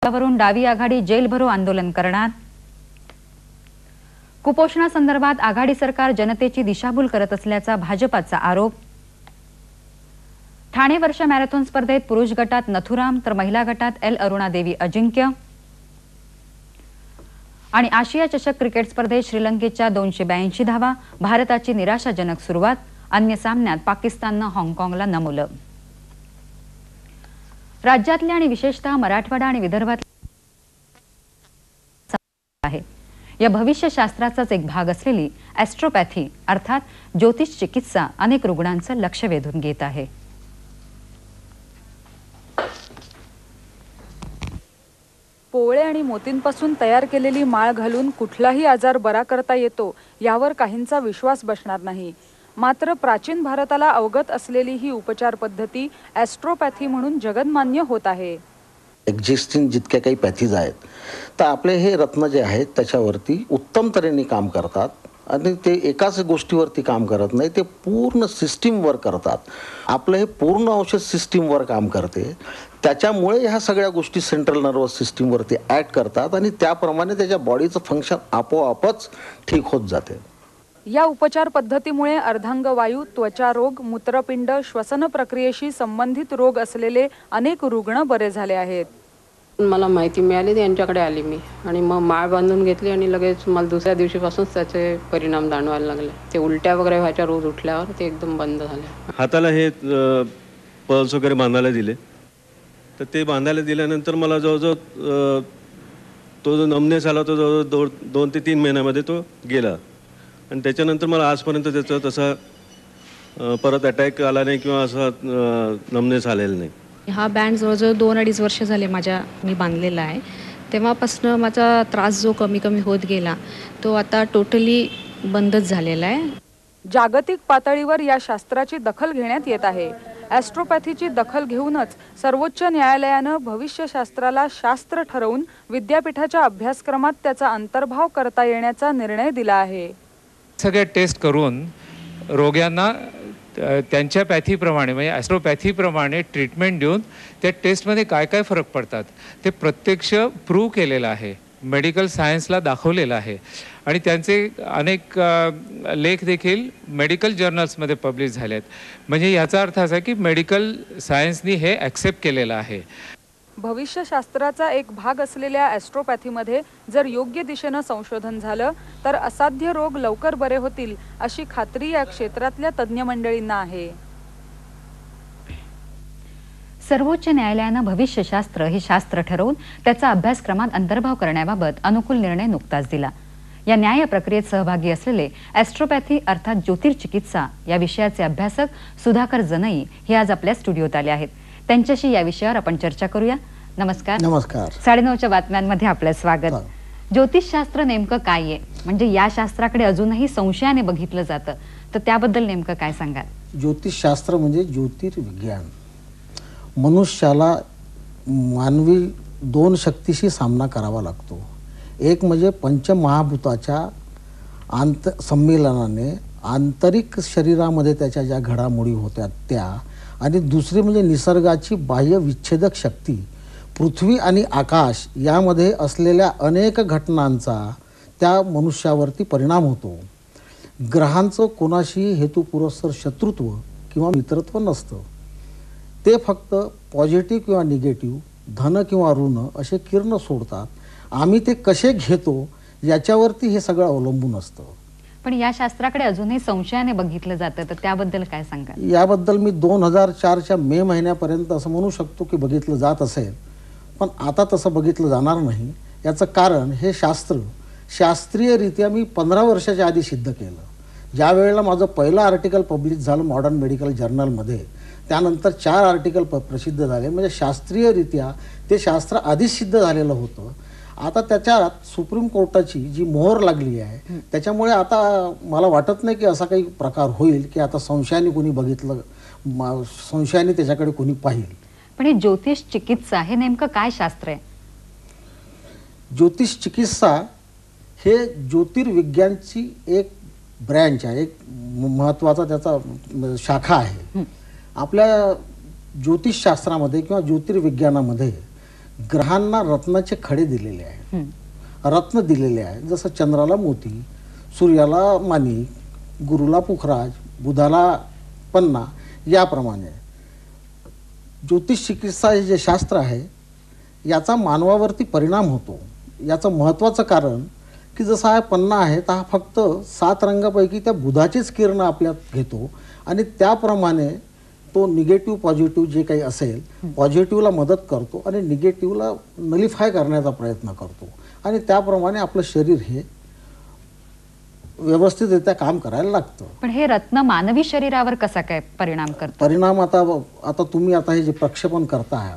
वरून डावी आघाडी जेल भरो आंदोलन करणार। कुपोषणासंदर्भात आघाडी सरकार जनतेची दिशाभूल करत असल्याचा भाजपाचा आरोप। ठाणे वर्षा मॅरेथॉन स्पर्धेत पुरुष गटात नथुराम तर महिला गटात एल अरुणादेवी अजिंक्य। आणि आशिया चषक क्रिकेट स्पर्धेत श्रीलंकेच्या 282 धावा, भारताची निराशाजनक सुरुवात। अन्य सामन्यात पाकिस्तानने हाँगकाँगला नमवलं। राज्यातल्या आणि विशेषतः मराठवाडा आणि विदर्भात आहे या भविष्यशास्त्राचाच एक भाग असलेली ॲस्ट्रोपॅथी अर्थात ज्योतिष चिकित्सा अनेक रुग्णांचं लक्ष वेधून घेत आहे। पोवळे आणि मोतींपासून तयार केलेली माळ घालून कुठलाही आजार बरा करता येतो यावर काहींचा विश्वास बसणार नाही। मात्र प्राचीन भारताला अवगत असलेली ही उपचार पद्धती ॲस्ट्रोपॅथी म्हणून जगन्मान्य होत आहे। एक्झिस्टिंग जितक्या काही पॅथीज आहेत तर आपले हे रत्न जे आहेत त्याच्यावरती उत्तम तऱ्हेने काम करतात आणि ते एकाच गोष्टीवरती काम करत नाही, ते पूर्ण सिस्टीमवर करतात। आपलं हे पूर्ण औषध सिस्टीमवर काम करते, त्याच्यामुळे ह्या सगळ्या गोष्टी सेंट्रल नर्वस सिस्टीमवरती ॲक्ट करतात आणि त्याप्रमाणे त्याच्या बॉडीचं फंक्शन आपोआपच ठीक होत जाते। या उपचार पद्धतीमुळे अर्धांगवायू, त्वचा रोग, मूत्रपिंड, श्वसन प्रक्रियेशी संबंधित रोग असलेले अनेक रुग्ण बरे झाले आहेत। मला माहिती मिळाली त्यांच्याकडे आली मी आणि मग माळ बांधून घेतली आणि लगेच मला दुसऱ्या दिवशीपासूनच त्याचे परिणाम जाणवायला लागले। ते उलट्या वगैरे व्हायच्या रोज उठल्यावर ते एकदम बंद झाले। हाताला हे पर्स वगैरे बांधायला दिले, तर ते बांधायला दिल्यानंतर मला जवळजवळ तो जो नमनेस आला तो जवळजवळ 2 ते 3 महिन्यामध्ये तो गेला आणि त्याच्यानंतर मला आजपर्यंत त्याचा तसा परत अटॅक आला नाही किंवा असा नमनेस आलेला नाही। हा बँड जवळजवळ 2-2.5 वर्ष झाले मी बांधलेला आहे। तेव्हापासून माझा त्रास जो कमी होत गेला तो आता टोटली बंदच झालेला आहे। जागतिक पातळीवर या शास्त्राची दखल घेण्यात येत आहे। ॲस्ट्रोपॅथीची दखल घेऊनच सर्वोच्च न्यायालयानं भविष्यशास्त्राला शास्त्र ठरवून विद्यापीठाच्या अभ्यासक्रमात त्याचा अंतर्भाव करता येण्याचा निर्णय दिला आहे। सगळे टेस्ट करून रोग्यांना त्यांच्या पॅथीप्रमाणे म्हणजे ॲस्ट्रोपॅथीप्रमाणे ट्रीटमेंट देऊन त्या टेस्टमध्ये काय काय फरक पडतात ते प्रत्यक्ष प्रूव्ह केलेलं आहे, मेडिकल सायन्सला दाखवलेलं आहे आणि त्यांचे अनेक लेख देखील मेडिकल जर्नल्समध्ये पब्लिश झाले आहेत। म्हणजे याचा अर्थ असा की मेडिकल सायन्सनी हे ॲक्सेप्ट केलेलं आहे। भविष्यशास्त्राचा एक भाग असलेल्या ॲस्ट्रोपॅथीमध्ये जर योग्य दिशेनं संशोधन झालं तर असाध्य रोग लवकर बरे होतील अशी खात्री या क्षेत्रातल्या तज्ज्ञ मंडळींना आहे। सर्वोच्च न्यायालयानं भविष्यशास्त्र हे शास्त्र ठरवून त्याचा अभ्यासक्रमात अंतर्भाव करण्याबाबत अनुकूल निर्णय नुकताच दिला। या न्याय प्रक्रियेत सहभागी असलेले ॲस्ट्रोपॅथी अर्थात ज्योतिर्चिकित्सा या विषयाचे अभ्यासक सुधाकर जनई हे आज आपल्या स्टुडिओत आले आहेत। त्यांच्याशी या विषयावर आपण चर्चा करूया। नमस्कार। नमस्कार। 9:30च्या बातम्यांमध्ये आपलं स्वागत। ज्योतिषशास्त्र नेमकं काय आहे, म्हणजे या शास्त्राकडे अजूनही संशयाने बघितलं जातं, तर त्याबद्दल नेमकं काय सांगाल? ज्योतिषशास्त्र म्हणजे ज्योतिर्विज्ञान। मनुष्याला मानवी 2 शक्तीशी सामना करावा लागतो। एक म्हणजे पंचमहाभूताच्या संमेलनाने आंतरिक शरीरामध्ये त्याच्या ज्या घडामोडी होत्या त्या, आणि दुसरी म्हणजे निसर्गाची बाह्य विच्छेदक शक्ती। पृथ्वी आणि आकाश यामध्ये असलेल्या अनेक घटनांचा त्या मनुष्यावरती परिणाम होतो। ग्रहांचं कोणाशी हेतुपुरस्सर शत्रुत्व किंवा मित्रत्व नसतं, ते फक्त पॉझिटिव्ह किंवा निगेटिव्ह, धन किंवा ऋण असे किरण सोडतात। आम्ही ते कसे घेतो याच्यावरती हे सगळं अवलंबून असतं। पण या शास्त्राकडे अजूनही संशयाने बघितलं जातं, तर त्याबद्दल काय सांगाल? याबद्दल मी 2004च्या मे महिन्यापर्यंत असं म्हणू शकतो की बघितलं जात असेल, पण आता तसं बघितलं जाणार नाही। याचं कारण हे शास्त्रीयरित्या मी 15 वर्षाच्या आधी सिद्ध केलं। ज्या वेळेला माझं पहिलं आर्टिकल पब्लिश झालं मॉडर्न मेडिकल जर्नलमध्ये, त्यानंतर 4 आर्टिकल प्रसिद्ध झाले। म्हणजे शास्त्रीयरित्या ते शास्त्र आधीच सिद्ध झालेलं होतं। आता त्याच्यात सुप्रीम कोर्टाची जी मोहर लागली आहे त्याच्यामुळे आता मला वाटत नाही की असा काही प्रकार होईल की आता संशयाने कोणी बघितलं, संशयाने त्याच्याकडे कोणी पाहिल। पण हे ज्योतिष चिकित्सा हे नेमकं काय शास्त्र आहे? ज्योतिष चिकित्सा हे ज्योतिर्विज्ञानची एक ब्रँच आहे, एक महत्त्वाचा त्याचा शाखा आहे। आपल्या ज्योतिषशास्त्रामध्ये किंवा ज्योतिर्विज्ञानामध्ये ग्रहांना रत्नाचे खडे दिलेले आहेत, रत्न दिलेले आहेत. जसं चंद्राला मोती, सूर्याला माणिक, गुरुला पुखराज, बुधाला पन्ना, याप्रमाणे ज्योतिष चिकित्सा हे जे शास्त्र आहे याचा मानवावरती परिणाम होतो. याचं महत्त्वाचं कारण की जसा हा पन्ना आहे तर हा फक्त 7 रंगापैकी त्या बुधाचीच किरणं आपल्यात घेतो आणि त्याप्रमाणे तो निगेटिव्ह पॉझिटिव्ह जे काही असेल, पॉझिटिव्हला मदत करतो आणि निगेटिव्हला नलिफाय करण्याचा प्रयत्न करतो आणि त्याप्रमाणे आपलं शरीर हे व्यवस्थितरित्या काम करायला लागतं. पण हे रत्न मानवी शरीरावर कसा काय परिणाम करतो? परिणाम आता तुम्ही आता हे जे प्रक्षेपण करताय,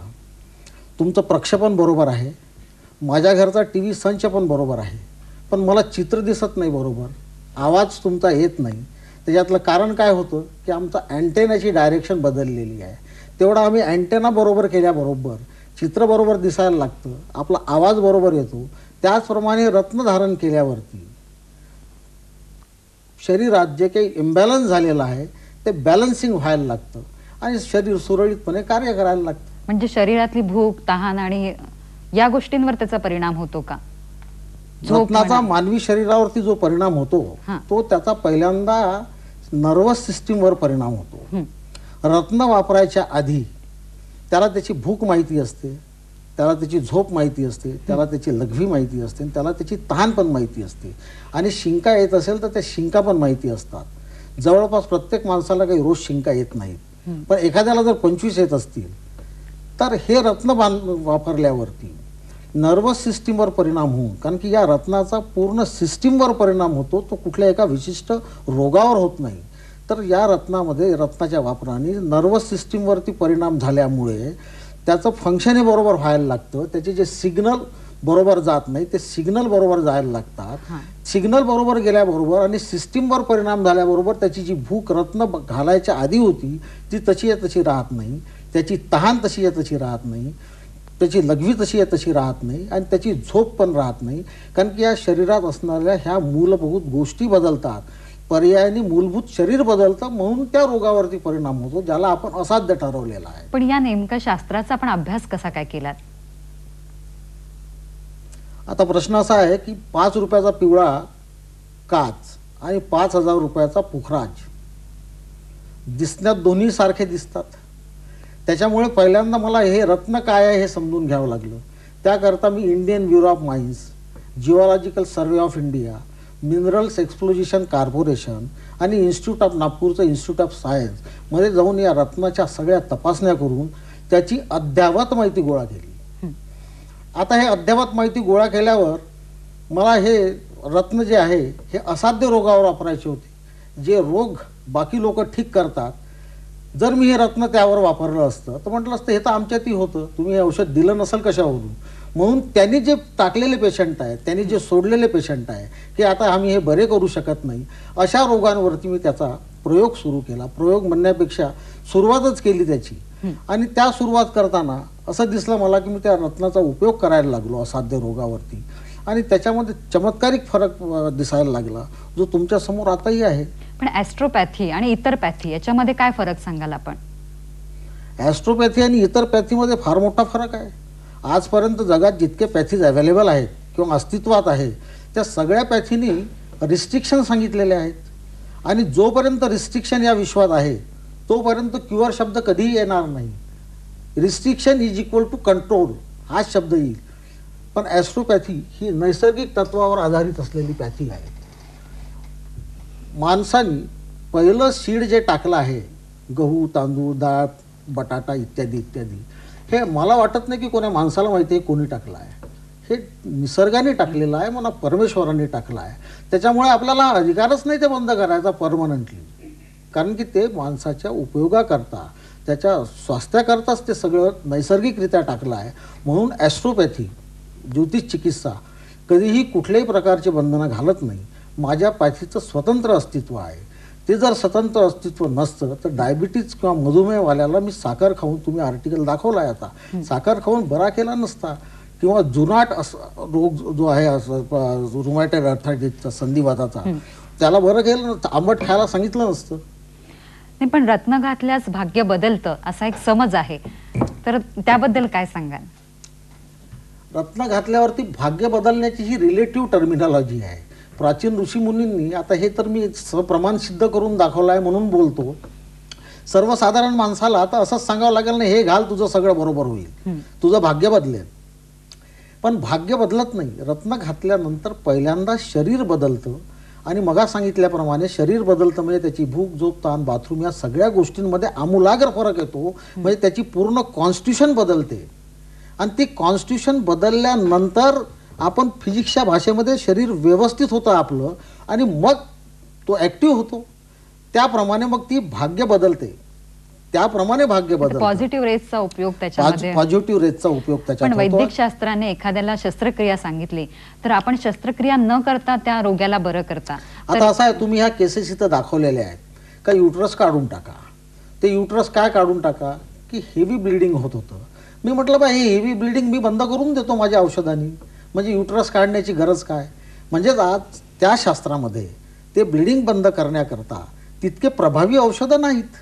तुमचं प्रक्षेपण बरोबर आहे, माझ्या घरचा TV संच पण बरोबर आहे, पण मला चित्र दिसत नाही बरोबर, आवाज तुमचा येत नाही. त्याच्यातलं कारण काय होतं की आमचा अँटेनाची डायरेक्शन बदललेली आहे. तेवढा आम्ही अँटेना बरोबर केल्याबरोबर चित्र बरोबर दिसायला लागतं, आपला आवाज बरोबर येतो. त्याचप्रमाणे रत्न धारण केल्यावरती शरीरात जे काही इम्बॅलन्स झालेलं आहे ते बॅलन्सिंग व्हायला लागतं आणि शरीर सुरळीतपणे कार्य करायला लागतं. म्हणजे शरीरातली भूक, तहान आणि या गोष्टींवर त्याचा परिणाम होतो का? रत्नाचा मानवी शरीरावरती जो परिणाम होतो तो त्याचा पहिल्यांदा नर्वस सिस्टीमवर परिणाम होतो. रत्न वापरायच्या आधी त्याला त्याची भूक माहिती असते, त्याला त्याची झोप माहिती असते, त्याला त्याची लघवी माहिती असते, त्याला त्याची तहान पण माहिती असते आणि शिंका येत असेल तर त्या शिंका पण माहिती असतात. जवळपास प्रत्येक माणसाला काही रोज शिंका येत नाहीत, पण एखाद्याला जर 25 येत असतील तर हे रत्न वापरल्यावरती नर्वस सिस्टीमवर परिणाम होऊन, कारण की या रत्नाचा पूर्ण सिस्टीमवर परिणाम होतो, तो कुठल्या एका विशिष्ट रोगावर होत नाही. तर या रत्नामध्ये रत्नाच्या वापराने नर्वस सिस्टीमवरती परिणाम झाल्यामुळे त्याचं फंक्शनही बरोबर व्हायला लागतं. त्याचे जे सिग्नल बरोबर जात नाही ते सिग्नल बरोबर जायला लागतात. सिग्नल बरोबर गेल्याबरोबर आणि सिस्टीमवर परिणाम झाल्याबरोबर त्याची जी भूक रत्न घालायच्या आधी होती ती तशी तशी राहत नाही, त्याची तहान तशी तशी राहत नाही, त्याची लघवी तशी तशी राहत नाही आणि त्याची झोप पण राहत नाही. कारण की या शरीरात असणाऱ्या ह्या मूलभूत गोष्टी बदलतात, पर्यायाने मूलभूत शरीर बदलतं, म्हणून त्या रोगावरती परिणाम होतो ज्याला आपण असाध्य ठरवलेला आहे. पण या नेमका शास्त्राचा आपण अभ्यास कसा काय केला? आता प्रश्न असा आहे की 5 रुपयाचा पिवळा काच आणि 5,000 रुपयाचा पुखराज दिसण्यात दोन्ही सारखे दिसतात. त्याच्यामुळे पहिल्यांदा मला हे रत्न काय आहे हे समजून घ्यावं लागलं. त्याकरता मी Indian bureau of mines, geological survey of India, minerals exploration corporation आणि इन्स्टिट्यूट ऑफ नागपूरचं इन्स्टिट्यूट ऑफ सायन्स मध्ये जाऊन या रत्नाच्या सगळ्या तपासण्या करून त्याची अद्ययावत माहिती गोळा केली. आता हे अद्ययावत माहिती गोळा केल्यावर मला हे रत्न जे आहे हे असाध्य रोगावर वापरायचे होते, जे रोग बाकी लोक ठीक करतात. जर मी हे रत्न त्यावर वापरलं असतं तर म्हटलं असतं हे तर आमच्यातही होतं, तुम्ही हे औषध दिलं नसेल कशावरून. म्हणून त्यांनी जे टाकलेले पेशंट आहेत, त्यांनी जे सोडलेले पेशंट आहे की आता आम्ही हे बरे करू शकत नाही, अशा रोगांवरती मी त्याचा प्रयोग सुरू केला. प्रयोग म्हणण्यापेक्षा सुरुवातच केली त्याची. आणि त्या सुरुवात करताना असं दिसलं मला की मी त्या रत्नाचा उपयोग करायला लागलो असाध्य रोगावरती आणि त्याच्यामध्ये चमत्कारिक फरक दिसायला लागला जो तुमच्या समोर आताही आहे. पण ॲस्ट्रोपॅथी आणि इतर पॅथी याच्यामध्ये काय फरक सांगाल आपण? ॲस्ट्रोपॅथी आणि इतर पॅथीमध्ये फार मोठा फरक आहे. आजपर्यंत जगात जितके पॅथीज अवेलेबल आहेत किंवा अस्तित्वात आहे त्या सगळ्या पॅथीनी रिस्ट्रिक्शन सांगितलेले आहेत आणि जोपर्यंत रिस्ट्रिक्शन या विश्वात आहे तोपर्यंत क्युअर शब्द कधीही येणार नाही. Restriction is equal to control हा शब्द येईल. पण ॲस्ट्रोपॅथी ही नैसर्गिक तत्वावर आधारित असलेली पॅथी आहे. माणसाने पहिलं सीड जे टाकलं आहे, गहू, तांदूळ, डाळ, बटाटा इत्यादी इत्यादी, हे मला वाटत नाही की कोण्या माणसाला माहिती आहे कोणी टाकलं आहे. हे निसर्गाने टाकलेलं आहे, मला परमेश्वराने टाकलं आहे. त्याच्यामुळे आपल्याला अधिकारच नाही ते बंद करायचा परमनंटली, कारण की ते माणसाच्या उपयोगाकरता, त्याच्या स्वास्थ्याकरताच ते सगळं नैसर्गिकरित्या टाकलं आहे. म्हणून ॲस्ट्रोपॅथी, ज्योतिष चिकित्सा कधीही कुठल्याही प्रकारचे बंधनं घालत नाही. माझ्या पॅथीचं स्वतंत्र अस्तित्व आहे. ते जर स्वतंत्र अस्तित्व नसतं तर डायबिटीज किंवा मधुमेहवाल्याला मी साखर खाऊन, तुम्ही आर्टिकल दाखवला आहे आता, साखर खाऊन बरा केला नसता किंवा जुनाट रोग जो आहे रुमॅटॉइड आर्थरायटिसचा, संधिवाताचा, त्याला बरं केलं नसतं, आंबट खायला सांगितलं नसतं. नाही, पण रत्न घातल्यास भाग्य बदलतं असा एक समज आहे, तर त्याबद्दल काय सांगाल? रत्न घातल्यावरती भाग्य बदलण्याची ही रिलेटिव्ह टर्मिनॉलॉजी आहे. प्राचीन ऋषीमुनींनी, आता हे तर मी प्रमाण सिद्ध करून दाखवलं आहे म्हणून बोलतो, सर्वसाधारण माणसाला तर असंच सांगावं लागेल ना, हे घाल तुझं सगळं बरोबर होईल, तुझं भाग्य बदलेल. पण भाग्य बदलत नाही. रत्न घातल्यानंतर पहिल्यांदा शरीर बदलतं आणि मगा सांगितल्याप्रमाणे शरीर बदलतं म्हणजे त्याची भूक, झोप, ताण, बाथरूम या सगळ्या गोष्टींमध्ये आमूलाग्र फरक येतो. म्हणजे त्याची पूर्ण कॉन्स्टिट्यूशन बदलते आणि ती कॉन्स्टिट्यूशन बदलल्यानंतर आपण फिजिक्सच्या भाषेमध्ये शरीर व्यवस्थित होतं आपलं आणि मग तो ॲक्टिव्ह होतो. त्याप्रमाणे मग ती भाग्य बदलते, त्याप्रमाणे भाग्य बदलतं. पॉझिटिव्ह रेजचा उपयोग त्याच्यामध्ये, पॉझिटिव्ह रेजचा उपयोग पण त्याच्यात होतो. वैद्यक शास्त्राने एखाद्याला शस्त्रक्रिया सांगितली तर आपण शस्त्रक्रिया न करता त्या रोग्याला बरं करता. आता असं आहे, तुम्ही ह्या केसेस इथं दाखवलेल्या आहेत का युट्रस काढून टाका. ते युट्रस काय काढून टाका की हेवी ब्लिडिंग होत होतं. मी म्हटलं बा हे हेवी ब्लिडिंग मी बंद करून देतो माझ्या औषधांनी, म्हणजे युट्रस काढण्याची गरज काय. म्हणजेच आज त्या शास्त्रामध्ये ते ब्लिडिंग बंद करण्याकरता तितके प्रभावी औषधं नाहीत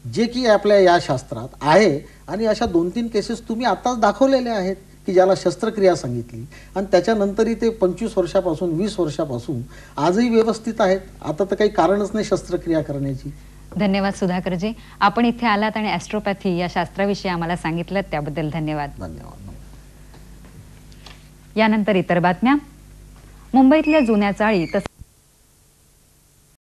जे की आपल्या या शास्त्रात आहे. आणि अशा 2-3 केसेस तुम्ही आताच दाखवलेल्या आहेत की ज्याला शस्त्रक्रिया सांगितली आणि त्याच्यानंतरही ते 25 वर्षापासून 20 वर्षापासून आजही व्यवस्थित आहेत. आता तर काही कारणच नाही शस्त्रक्रिया करण्याची. धन्यवाद सुधाकरजी, आपण इथे आलात आणि ॲस्ट्रोपॅथी या शास्त्राविषयी आम्हाला सांगितलं, त्याबद्दल धन्यवाद. धन्यवाद. यानंतर इतर बातम्या. मुंबईतल्या जुन्या चाळी तसं